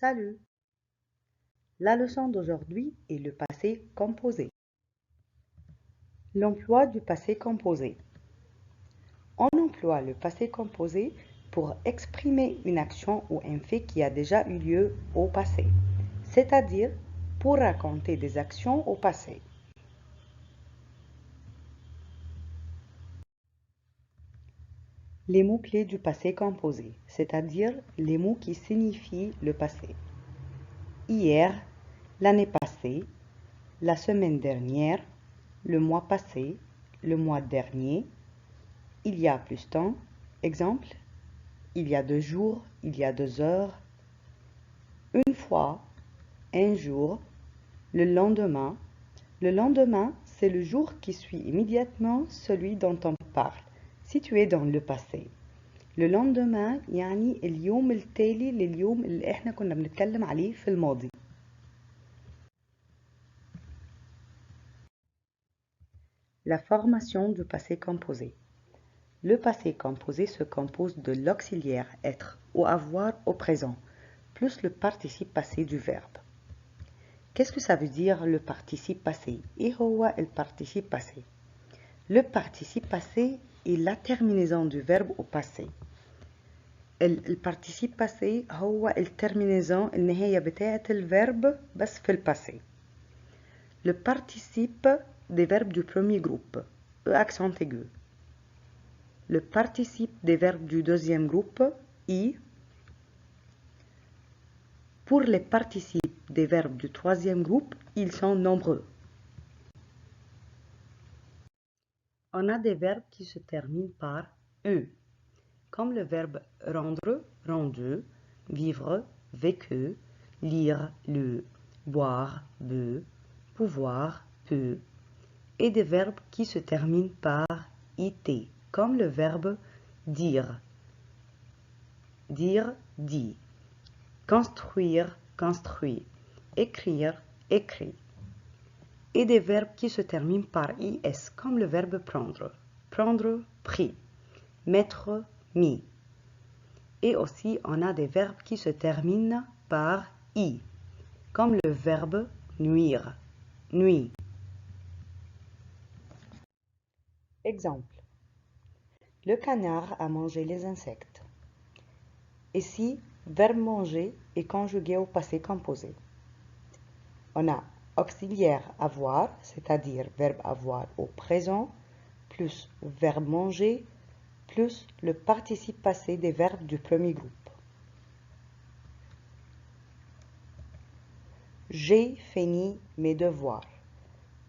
Salut! La leçon d'aujourd'hui est le passé composé. L'emploi du passé composé. On emploie le passé composé pour exprimer une action ou un fait qui a déjà eu lieu au passé, c'est-à-dire pour raconter des actions au passé. Les mots-clés du passé composé, c'est-à-dire les mots qui signifient le passé. Hier, l'année passée, la semaine dernière, le mois passé, le mois dernier, il y a plus temps. Exemple, il y a 2 jours, il y a 2 heures. Une fois, un jour, le lendemain. Le lendemain, c'est le jour qui suit immédiatement celui dont on parle, situé dans le passé. Le lendemain يعني اليوم التالي لليوم اللي احنا كنا بنتكلم عليه في الماضي. La formation du passé composé. Le passé composé se compose de l'auxiliaire être ou avoir au présent, plus le participe passé du verbe. Qu'est-ce que ça veut dire le participe passé? إيه هو le participe passé? Le participe passé est la terminaison du verbe au passé. Le participe passé هو الترمينيزون النهاية بتاعة الverbe بس في الباسé. Le participe des verbes du premier groupe, accent aigu. Le participe des verbes du deuxième groupe, I. Pour les participes des verbes du troisième groupe, ils sont nombreux. On a des verbes qui se terminent par E, comme le verbe rendre, rendu, vivre, vécu, lire, lu, boire, bu, pouvoir, pu, et des verbes qui se terminent par IT, comme le verbe dire, dit, construire, construit, écrire, écrit, et des verbes qui se terminent par IS, comme le verbe prendre, prendre, pris, mettre, mis. Et aussi, on a des verbes qui se terminent par I, comme le verbe nuire, nuit. Exemple. Le canard a mangé les insectes. Ici, verbe manger est conjugué au passé composé. On a auxiliaire avoir, c'est-à-dire verbe avoir au présent, plus verbe manger, plus le participe passé des verbes du premier groupe. J'ai fini mes devoirs.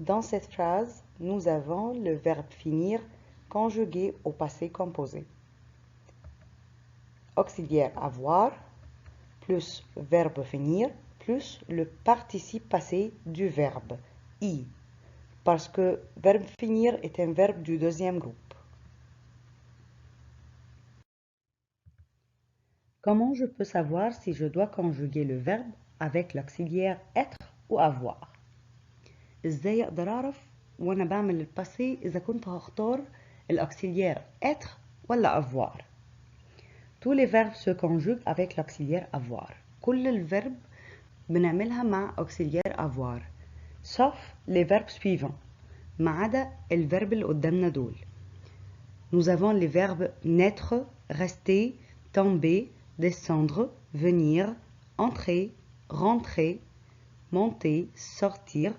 Dans cette phrase, nous avons le verbe finir conjugué au passé composé. Auxiliaire avoir, plus verbe finir, plus le participe passé du verbe, I, parce que verbe finir est un verbe du deuxième groupe. Comment je peux savoir si je dois conjuguer le verbe avec l'auxiliaire être ou avoir? ازاي اقدر اعرف وانا بعمل الباسي اذا كنت هختار الاوكسيليير être ولا avoir? Tous les verbes se conjuguent avec l'auxiliaire avoir. كل الverb بنعملها مع auxiliaire avoir sauf les verbes suivants ما عدا الverb اللي قدامنا دول. Nous avons les verbes naître, rester, tomber, descendre, venir, entrer, rentrer, monter, sortir,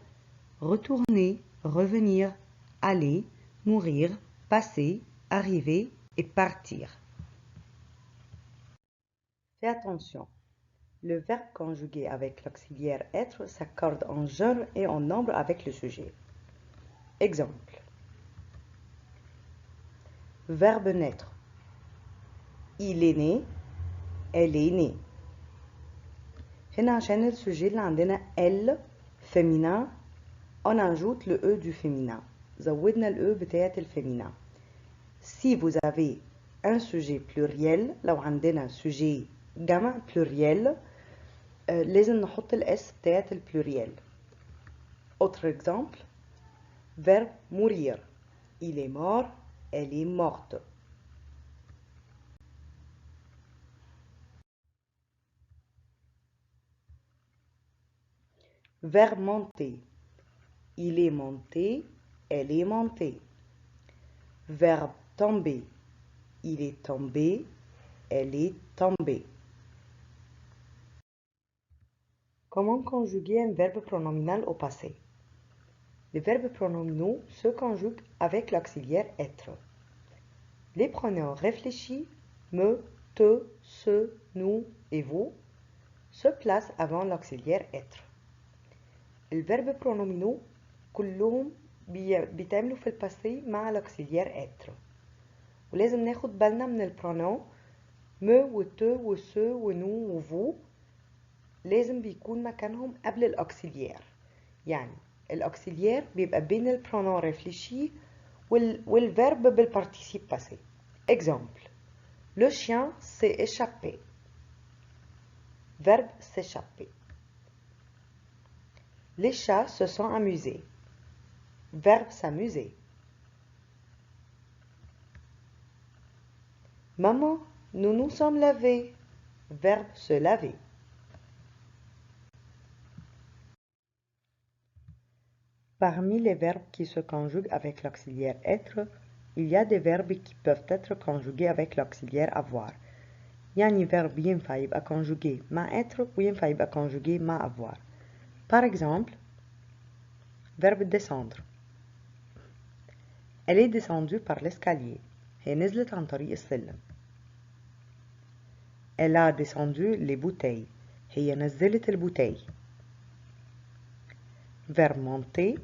retourner, revenir, aller, mourir, passer, arriver et partir. Fais attention, le verbe conjugué avec l'auxiliaire être s'accorde en genre et en nombre avec le sujet. Exemple. Verbe naître. Il est né, elle est née. هنا عشان السوجي اللي عندنا elle féminin on ajoute le e du féminin. زودنا ال e بتاعة الفيمينا. Si vous avez un sujet pluriel لو عندنا sujet جمع pluriel لازم نحط ال s بتاعة البلوريال. Autre exemple. Verbe mourir. Il est mort, elle est morte. Verbe monter. Il est monté, elle est montée. Verbe tomber. Il est tombé, elle est tombée. Comment conjuguer un verbe pronominal au passé? Les verbes pronominaux se conjuguent avec l'auxiliaire être. Les pronoms réfléchis, me, te, ce, nous et vous se placent avant l'auxiliaire être. الverbe pronominaux كلهم بيتعملوا في الباسé مع l'auxiliaire être. ولازم ناخد بالنا من البرونون me و te و ce و nous و vous لازم بيكون مكانهم قبل الأوكسيليير. يعني الأوكسيليير بيبقى بين البرونون réfléchi والverbe بالparticipe passé. Exemple. Le chien s'est échappé. Verbe s'échapper. Les chats se sont amusés. Verbe s'amuser. Maman, nous nous sommes lavés. Verbe se laver. Parmi les verbes qui se conjuguent avec l'auxiliaire être, il y a des verbes qui peuvent être conjugués avec l'auxiliaire avoir. يعني verbe ينفع يبقى conjugué مع être وينفع يبقى conjugué مع avoir. Par exemple, verbe descendre. Elle est descendue par l'escalier. هي نزلت عن طريق السلم. Elle a descendu les bouteilles. هي نزلت البوتاي. Verbe monter.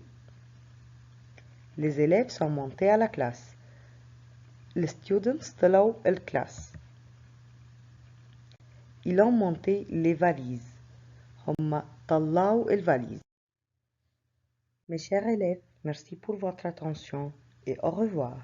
Les élèves sont montés à la classe. Les students طلعوا الكلاس. Ils ont monté les valises. هم طلعوا الفاليز. Mes chers élèves, merci pour votre attention et au revoir.